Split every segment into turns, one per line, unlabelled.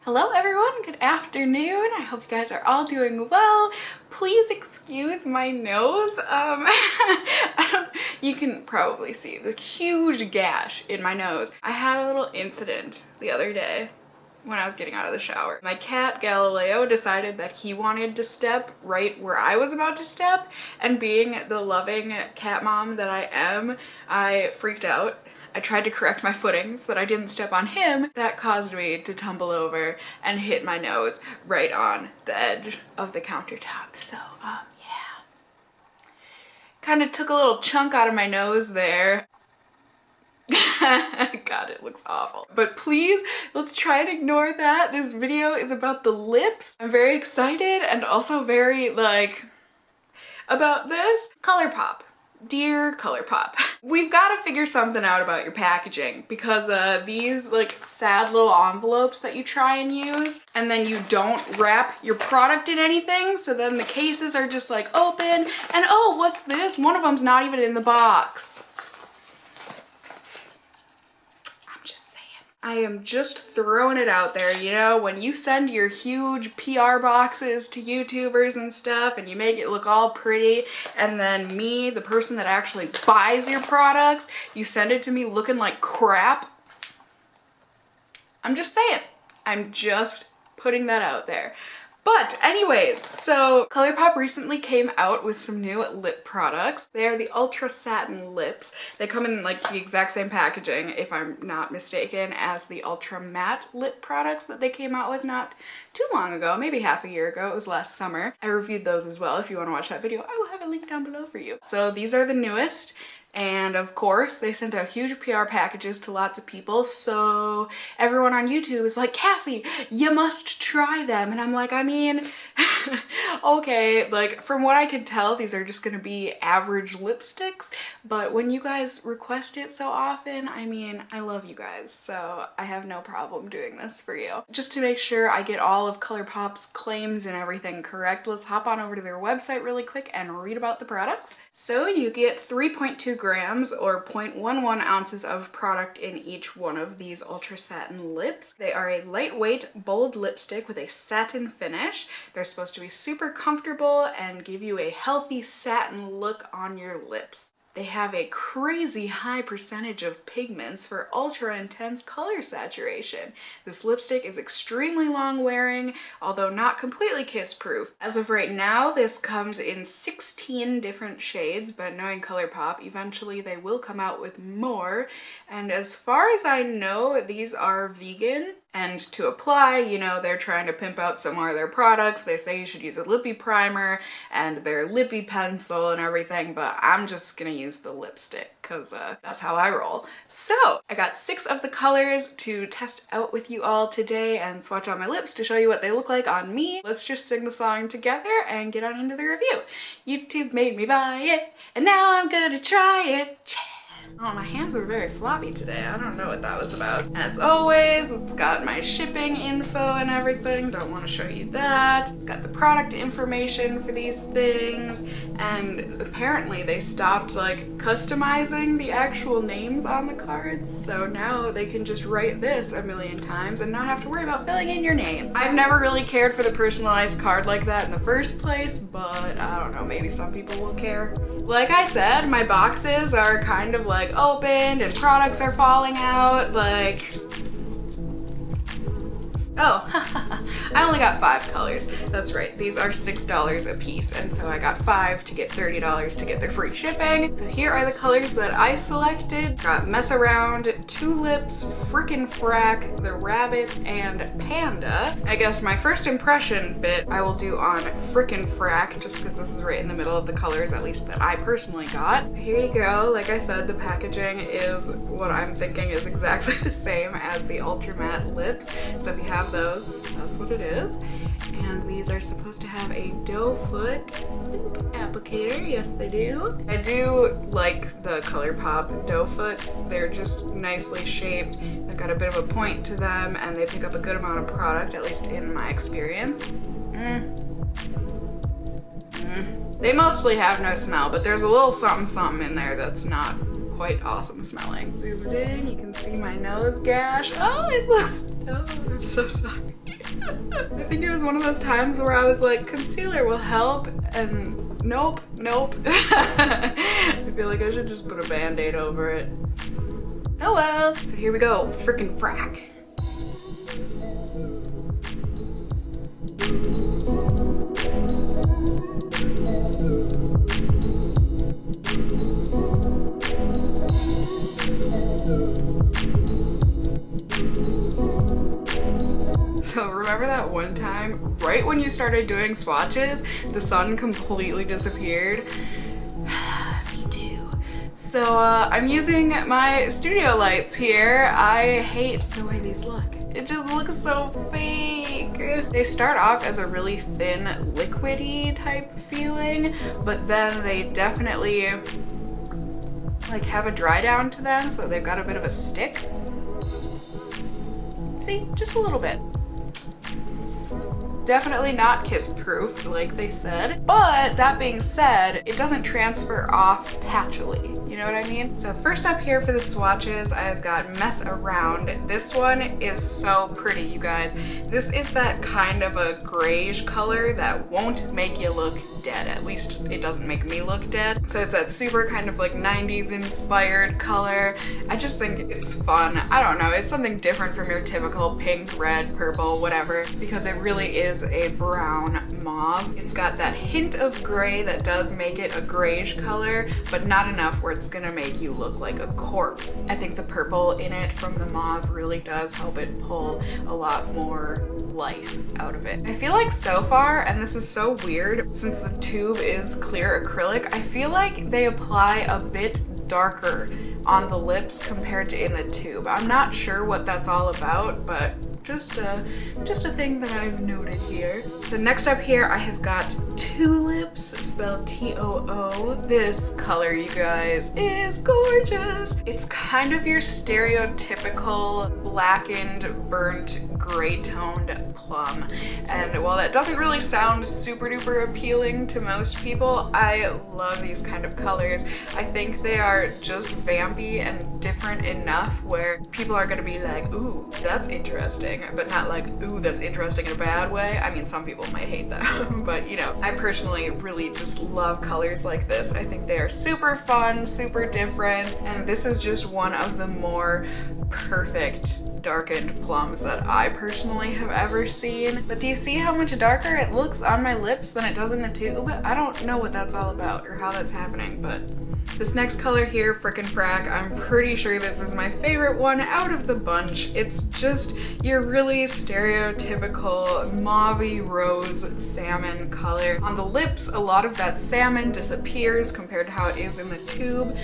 Hello everyone, good afternoon. I hope you guys are all doing well. Please excuse my nose. You can probably see the huge gash in my nose. I had a little incident the other day when I was getting out of the shower. My cat Galileo decided that he wanted to step right where I was about to step, and being the loving cat mom that I am, I freaked out. I tried to correct my footing so that I didn't step on him. That caused me to tumble over and hit my nose right on the edge of the countertop. So, yeah. Kind of took a little chunk out of my nose there. God, it looks awful. But please, let's try and ignore that. This video is about the lips. I'm very excited and also very, about this. ColourPop. Dear ColourPop, we've got to figure something out about your packaging, because these sad little envelopes that you try and use and then you don't wrap your product in anything, so then the cases are just open and oh, what's this? One of them's not even in the box. I am just throwing it out there, you know, when you send your huge PR boxes to YouTubers and stuff and you make it look all pretty, and then me, the person that actually buys your products, you send it to me looking like crap. I'm just saying. I'm just putting that out there. But anyways, so ColourPop recently came out with some new lip products. They are the Ultra Satin lips. They come in the exact same packaging, if I'm not mistaken, as the Ultra Matte lip products that they came out with not too long ago, maybe half a year ago. It was last summer. I reviewed those as well. If you want to watch that video, I will have a link down below for you. So these are the newest. And of course, they sent out huge PR packages to lots of people, so everyone on YouTube is like, Cassie, you must try them. And I'm like, I mean, okay, from what I can tell, these are just gonna be average lipsticks, but when you guys request it so often, I mean, I love you guys, so I have no problem doing this for you. Just to make sure I get all of ColourPop's claims and everything correct, let's hop on over to their website really quick and read about the products. So you get 3.2 grams or 0.11 ounces of product in each one of these Ultra Satin lips. They are a lightweight, bold lipstick with a satin finish. They're supposed to be super comfortable and give you a healthy satin look on your lips. They have a crazy high percentage of pigments for ultra intense color saturation. This lipstick is extremely long wearing, although not completely kiss proof. As of right now, this comes in 16 different shades, but knowing ColourPop, eventually they will come out with more. And as far as I know, these are vegan. And to apply, you know, they're trying to pimp out some more of their products. They say you should use a lippy primer and their lippy pencil and everything, but I'm just gonna use the lipstick because that's how I roll. So I got 6 of the colors to test out with you all today and swatch on my lips to show you what they look like on me. Let's just sing the song together and get on into the review. YouTube made me buy it, and now I'm gonna try it. Oh, my hands were very floppy today. I don't know what that was about. As always, it's got my shipping info and everything. Don't want to show you that. It's got the product information for these things. And apparently they stopped customizing the actual names on the cards. So now they can just write this a million times and not have to worry about filling in your name. I've never really cared for the personalized card like that in the first place, but I don't know, maybe some people will care. Like I said, my boxes are kind of opened and products are falling out, oh, I only got 5 colors. That's right, these are $6 a piece, and so I got 5 to get $30 to get their free shipping. So here are the colors that I selected. Got Mess Around, Tulips, Frickin' Frack, the Rabbit, and Panda. I guess my first impression bit I will do on Frickin' Frack, just because this is right in the middle of the colors, at least that I personally got. So here you go. Like I said, the packaging is what I'm thinking is exactly the same as the Ultra Matte lips. So if you have those, that's what it is. And these are supposed to have a doe foot applicator. Yes, they do. I do like the ColourPop doe foots. They're just nicely shaped. They've got a bit of a point to them and they pick up a good amount of product, at least in my experience. They mostly have no smell, but there's a little something in there that's not quite awesome smelling. Zoom it in, you can see my nose gash. Oh, it looks, oh, I'm so sorry. I think it was one of those times where I was like, concealer will help, and nope, nope. I feel like I should just put a band-aid over it. Oh well. So here we go, frickin' frack. So remember that one time, right when you started doing swatches, the sun completely disappeared? Me too. So I'm using my studio lights here. I hate the way these look. It just looks so fake. They start off as a really thin, liquidy type feeling, but then they definitely like have a dry down to them, so they've got a bit of a stick. See, just a little bit. Definitely not kiss proof like they said, but that being said, it doesn't transfer off patchily. You know what I mean? So first up here for the swatches, I've got Mess Around. This one is so pretty, you guys. This is that kind of a grayish color that won't make you look dead. At least it doesn't make me look dead. So it's that super kind of like 90s inspired color. I just think it's fun. I don't know, it's something different from your typical pink, red, purple, whatever, because it really is a brown mauve. It's got that hint of gray that does make it a grayish color, but not enough where it's gonna make you look like a corpse. I think the purple in it from the mauve really does help it pull a lot more life out of it. I feel like so far, and this is so weird, since the tube is clear acrylic, I feel like they apply a bit darker on the lips compared to in the tube. I'm not sure what that's all about, but just a thing that I've noted here. So next up here, I have got Tulips, spelled T-O-O. This color, you guys, is gorgeous. It's kind of your stereotypical blackened, burnt, gray-toned plum. And while that doesn't really sound super duper appealing to most people, I love these kind of colors. I think they are just vampy and different enough where people are gonna be like, ooh, that's interesting, but not like, ooh, that's interesting in a bad way. I mean, some people might hate that, but you know, I personally really just love colors like this. I think they are super fun, super different, and this is just one of the more perfect darkened plums that I personally have ever seen. But do you see how much darker it looks on my lips than it does in the tube? I don't know what that's all about or how that's happening, but this next color here, Frickin' Frack, I'm pretty sure this is my favorite one out of the bunch. It's just your really stereotypical mauve-y rose salmon color. On the lips, a lot of that salmon disappears compared to how it is in the tube,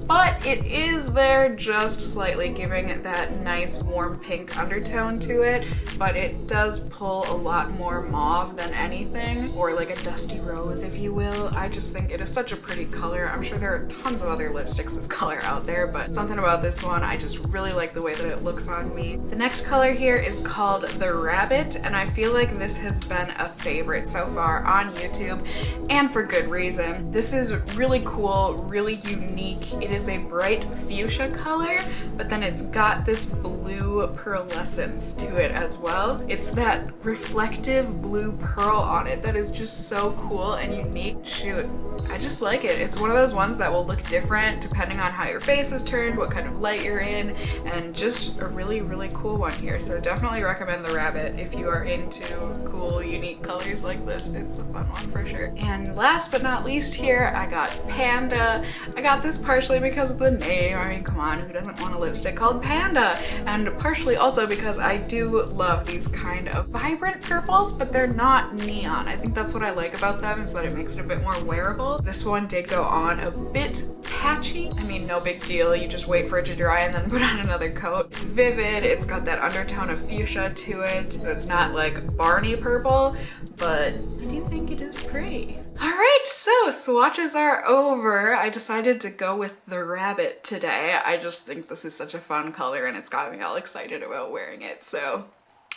but it is there just slightly, giving it that nice warm pink undertone to it, but it does pull a lot more mauve than anything, or like a dusty rose, if you will. I just think it is such a pretty color. I'm sure there are tons of other lipsticks this color out there, but something about this one, I just really like the way that it looks on me. The next color here is called The Rabbit, and I feel like this has been a favorite so far on YouTube, and for good reason. This is really cool, really unique. It is a bright fuchsia color, but then it's got this blue pearlescence to it as well. It's that reflective blue pearl on it that is just so cool and unique. Shoot, I just like it. It's one of those ones that will look different depending on how your face is turned, what kind of light you're in, and just a really, really cool one here. So definitely recommend The Rabbit if you are into cool, unique colors like this. It's a fun one for sure. And last but not least here, I got Panda. I got this partially because of the name. I mean, come on, who doesn't want a lipstick called Panda? And partially also because I do love these kind of vibrant purples, but they're not neon. I think that's what I like about them, is that it makes it a bit more wearable. This one did go on a bit patchy. I mean, no big deal. You just wait for it to dry and then put on another coat. It's vivid. It's got that undertone of fuchsia to it. So it's not like Barney purple, but I do think it is pretty. All right, so swatches are over. I decided to go with The Rabbit today. I just think this is such a fun color and it's got me all excited about wearing it. So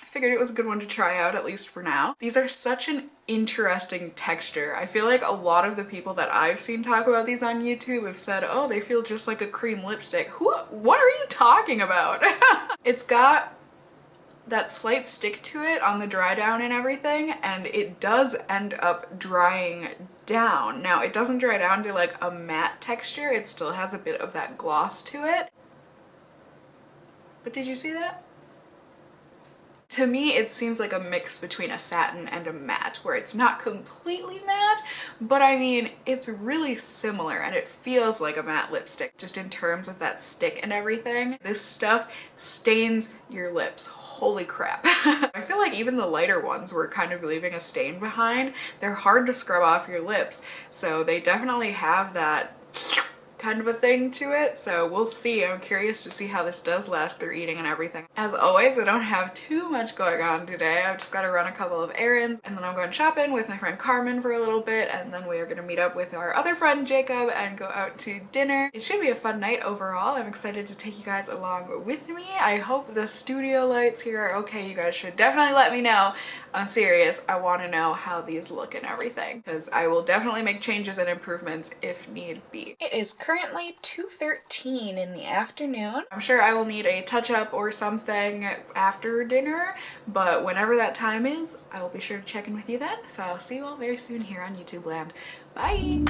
I figured it was a good one to try out, at least for now. These are such an interesting texture. I feel like a lot of the people that I've seen talk about these on YouTube have said, oh, they feel just like a cream lipstick. What are you talking about? It's got that slight stick to it on the dry down and everything, and it does end up drying down. Now it doesn't dry down to like a matte texture, it still has a bit of that gloss to it. But did you see that? To me, it seems like a mix between a satin and a matte, where it's not completely matte, but I mean, it's really similar and it feels like a matte lipstick, just in terms of that stick and everything. This stuff stains your lips. Holy crap. I feel like even the lighter ones were kind of leaving a stain behind. They're hard to scrub off your lips, so they definitely have that kind of a thing to it, so we'll see. I'm curious to see how this does last through eating and everything. As always, I don't have too much going on today. I've just got to run a couple of errands, and then I'm going shopping with my friend Carmen for a little bit, and then we are going to meet up with our other friend Jacob and go out to dinner. It should be a fun night overall. I'm excited to take you guys along with me. I hope the studio lights here are okay. You guys should definitely let me know. I'm serious, I want to know how these look and everything, because I will definitely make changes and improvements if need be. It is currently 2:13 in the afternoon. I'm sure I will need a touch-up or something after dinner, but whenever that time is, I will be sure to check in with you then. So I'll see you all very soon here on YouTube land. Bye!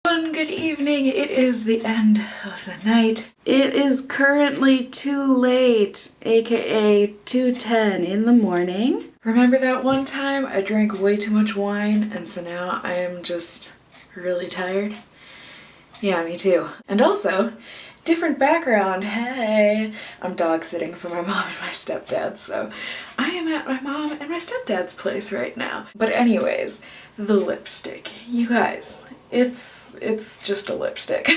Good evening. It is the end of the night. It is currently too late, aka 2:10 in the morning. Remember that one time I drank way too much wine and so now I am just really tired? Yeah, me too. And also, different background. Hey, I'm dog sitting for my mom and my stepdad, so I am at my mom and my stepdad's place right now. But anyways, the lipstick. You guys, it's just a lipstick.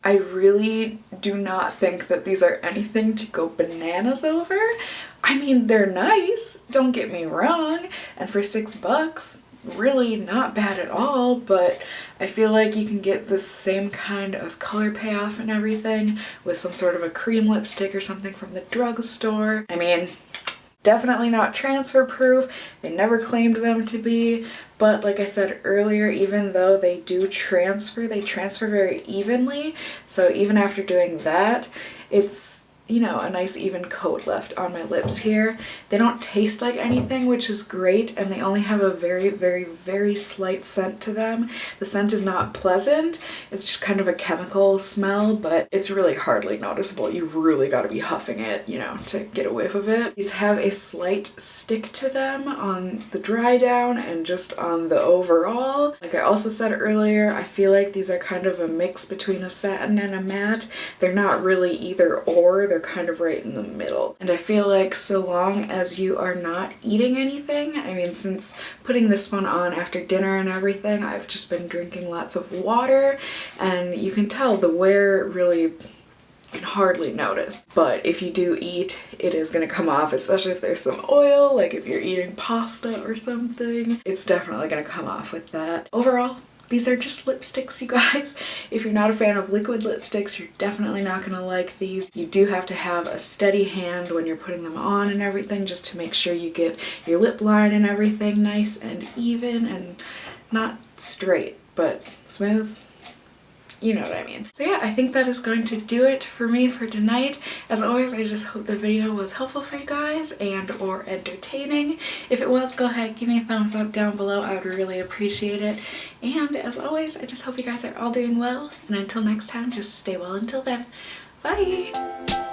I really do not think that these are anything to go bananas over. I mean, they're nice, don't get me wrong, and for $6, really not bad at all, but I feel like you can get the same kind of color payoff and everything with some sort of a cream lipstick or something from the drugstore. I mean, Definitely not transfer proof. They never claimed them to be, but like I said earlier, even though they do transfer, they transfer very evenly. So even after doing that, it's, you know, a nice even coat left on my lips here. They don't taste like anything, which is great, and they only have a very, very, very slight scent to them. The scent is not pleasant. It's just kind of a chemical smell, but it's really hardly noticeable. You really got to be huffing it, you know, to get a whiff of it. These have a slight stick to them on the dry down and just on the overall. Like I also said earlier, I feel like these are kind of a mix between a satin and a matte. They're not really either or, they're kind of right in the middle. And I feel like so long as you are not eating anything, I mean, since putting this one on after dinner and everything, I've just been drinking lots of water, and you can tell the wear really can hardly notice. But if you do eat, it is going to come off, especially if there's some oil, like if you're eating pasta or something. It's definitely going to come off with that. Overall, these are just lipsticks, you guys. If you're not a fan of liquid lipsticks, you're definitely not gonna like these. You do have to have a steady hand when you're putting them on and everything, just to make sure you get your lip line and everything nice and even and not straight, but smooth. You know what I mean. So yeah, I think that is going to do it for me for tonight. As always, I just hope the video was helpful for you guys and or entertaining. If it was, go ahead, give me a thumbs up down below. I would really appreciate it. And as always, I just hope you guys are all doing well. And until next time, just stay well until then. Bye!